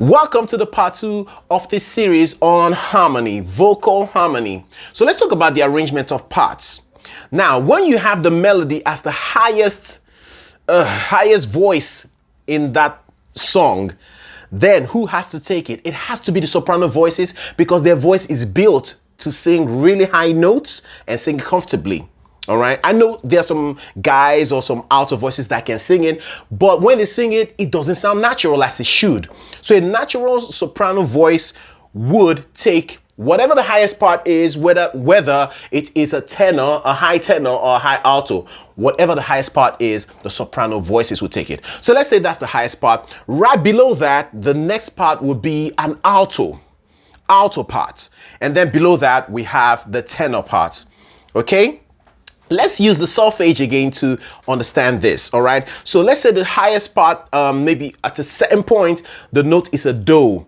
Welcome to the part 2 of this series on harmony, vocal harmony. So let's talk about the arrangement of parts. Now, when you have the melody as the highest voice in that song, then who has to take it? It has to be the soprano voices, because their voice is built to sing really high notes and sing comfortably. All right. I know there are some guys or some alto voices that can sing it, but when they sing it, it doesn't sound natural as it should. So a natural soprano voice would take whatever the highest part is, whether it is a tenor, a high tenor, or a high alto, whatever the highest part is, the soprano voices will take it. So let's say that's the highest part. Right below that, the next part would be an alto part. And then below that, we have the tenor part. Okay. Let's use the solfege again to understand this, all right? So let's say the highest part, maybe at a certain point, the note is a do.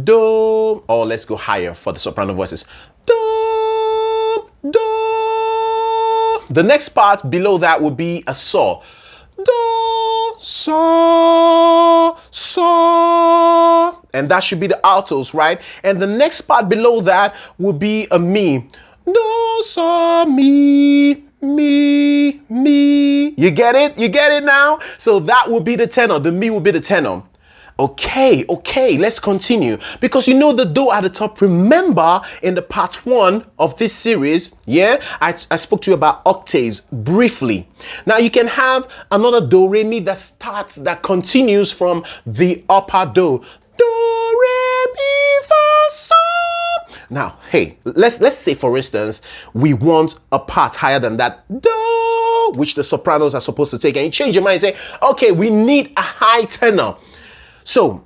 Do, or let's go higher for the soprano voices. Do, do. The next part below that would be a saw. Do, saw, saw. And that should be the altos, right? And the next part below that would be a mi. Do, saw, mi. Me. You get it? You get it now? So that would be the tenor. The mi would be the tenor. Okay, let's continue. Because you know the do at the top, remember in the part 1 of this series, I spoke to you about octaves briefly. Now you can have another do, re, mi that continues from the upper do. Do, re, mi, fa, sol. Now, hey, let's say, for instance, we want a part higher than that do, which the sopranos are supposed to take, and you change your mind and say, okay, we need a high tenor. So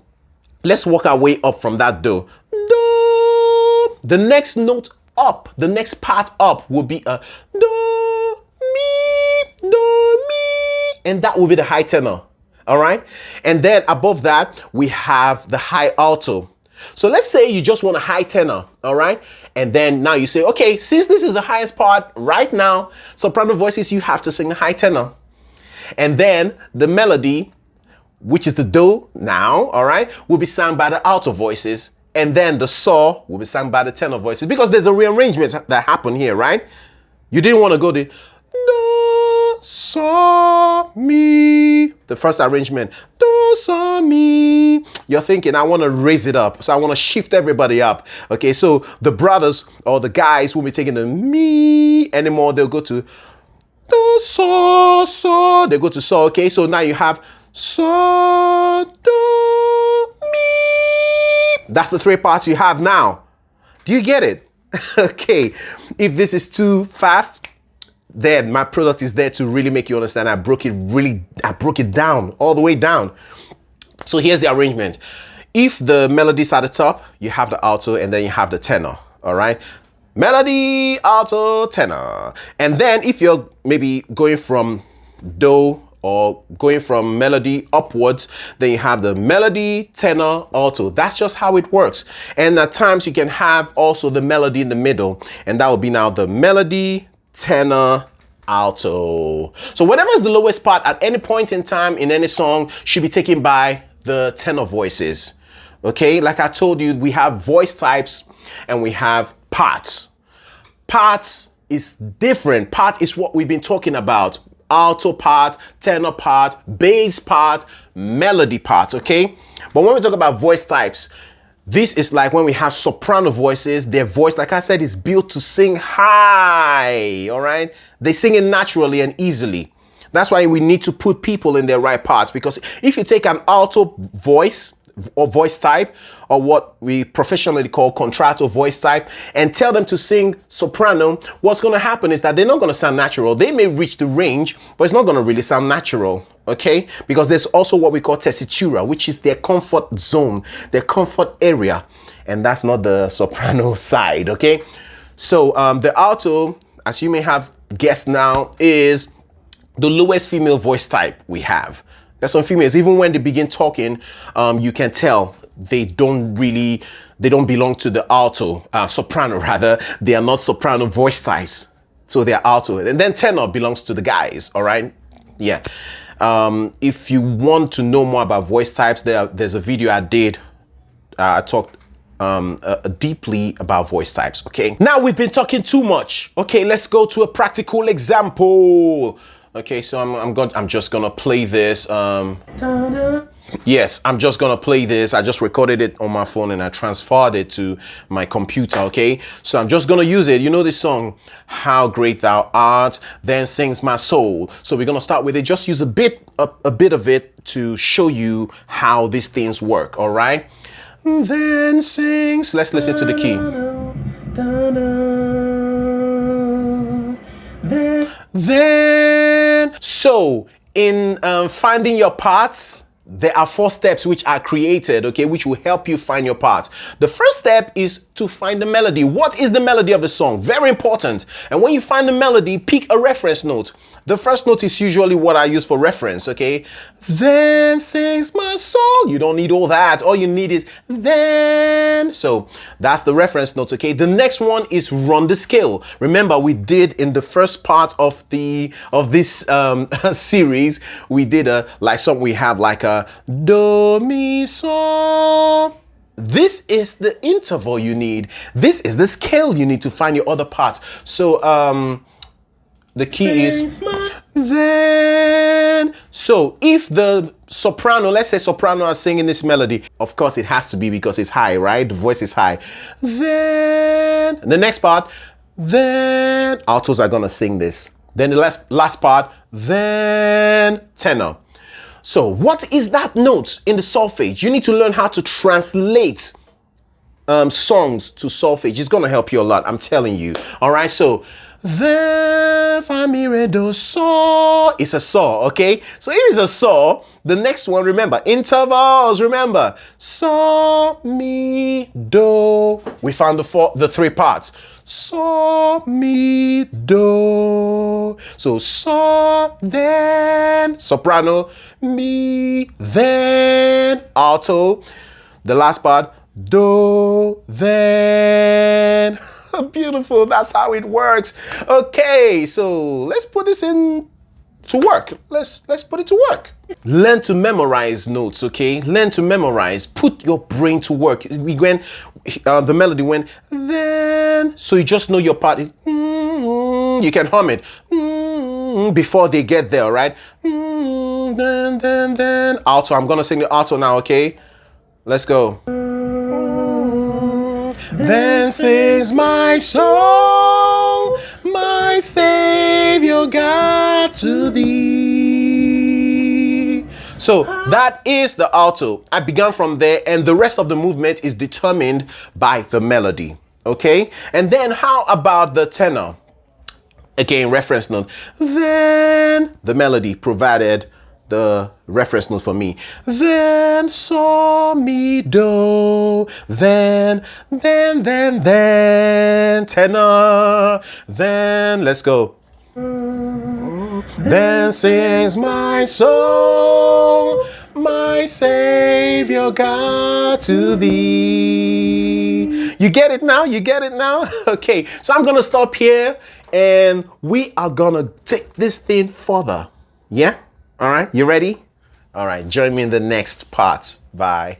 let's work our way up from that do. Do. The next note up, the next part up will be a do, mi, and that will be the high tenor. All right. And then above that, we have the high alto. So let's say you just want a high tenor, all right? And then now you say, okay, since this is the highest part right now, soprano voices, you have to sing a high tenor. And then the melody, which is the do now, all right, will be sung by the alto voices. And then the saw will be sung by the tenor voices, because there's a rearrangement that happened here, right? You didn't want to go the do, saw, mi. The first arrangement, do, saw, mi. You're thinking, I want to raise it up. So I want to shift everybody up. Okay, so the brothers or the guys will be taking the mi anymore. They'll go to do, saw, saw. They go to saw. Okay, so now you have saw, do, mi. That's the 3 parts you have now. Do you get it? Okay, if this is too fast, then my product is there to really make you understand. I broke it down, all the way down. So here's the arrangement. If the melody's at the top, you have the alto, and then you have the tenor, all right? Melody, alto, tenor. And then if you're maybe going from do or going from melody upwards, then you have the melody, tenor, alto. That's just how it works. And at times you can have also the melody in the middle, and that will be now the melody, tenor, alto. So whatever is the lowest part at any point in time in any song should be taken by the tenor voices. Okay, like I told you, we have voice types and we have parts. Parts is different. Part is what we've been talking about. Alto part, tenor part, bass part, melody part. Okay, but when we talk about voice types, this is like when we have soprano voices, their voice, like I said, is built to sing high, all right? They sing it naturally and easily. That's why we need to put people in their right parts, because if you take an alto voice or voice type, or what we professionally call contralto voice type, and tell them to sing soprano, what's going to happen is that they're not going to sound natural. They may reach the range, but it's not going to really sound natural. Okay, because there's also what we call tessitura, which is their comfort zone, their comfort area, and that's not the soprano side. Okay, so the alto, as you may have guessed now, is the lowest female voice type we have. There's some females, even when they begin talking, you can tell they don't belong to the alto, soprano rather. They are not soprano voice types, so they're alto. And then tenor belongs to the guys. All right, yeah. If you want to know more about voice types, there's a video I did I talked deeply about voice types. Okay, now we've been talking too much. Okay, let's go to a practical example. Okay, so I'm just gonna play this. Yes, I'm just gonna play this. I just recorded it on my phone and I transferred it to my computer. Okay, so I'm just gonna use it. You know this song, "How Great Thou Art," then sings my soul. So we're gonna start with it. Just use a bit of it to show you how these things work. All right. Then sings. Let's listen to the key. Then. So in finding your parts, there are 4 steps which are created, okay, which will help you find your parts. The first step is to find the melody. What is the melody of the song? Very important. And when you find the melody, pick a reference note. The first note is usually what I use for reference, okay? Then sings my soul. You don't need all that. All you need is then. So that's the reference note, okay? The next one is run the scale. Remember, we did in the first part of this series, we did we have like a do, mi, so. This is the interval you need. This is the scale you need to find your other parts. So the key is then. So if the soprano, let's say soprano are singing this melody, of course it has to be because it's high, right? The voice is high. Then the next part, then altos are gonna sing this. Then the last part, then tenor. So what is that note in the solfege? You need to learn how to translate songs to solfege. It's gonna help you a lot, I'm telling you. All right, so then fa mi re do so. It's a so, okay? So if it's a so, the next one, remember, intervals, remember. So, mi, do. We found the 3 parts. So, mi, do. So, so, then, soprano, mi, then, alto. The last part, do, then. Beautiful. That's how it works. Okay, so let's put this in to work. Let's put it to work. Learn to memorize notes, okay? Learn to memorize. Put your brain to work. When the melody went then, so you just know your part. You can hum it before they get there, right? Then alto. I'm gonna sing the alto now, okay? Let's go. Then sings my soul, my Savior God, to thee. So that is the alto. I began from there, and the rest of the movement is determined by the melody. Okay? And then how about the tenor? Again, reference note. Then the melody provided the reference note for me. Then so mi do. Then tenor. Then let's go. Then sings my soul, my Savior God, to thee. You get it now? You get it now? Okay, so I'm gonna stop here and we are gonna take this thing further. Yeah? All right, you ready? All right, join me in the next part. Bye.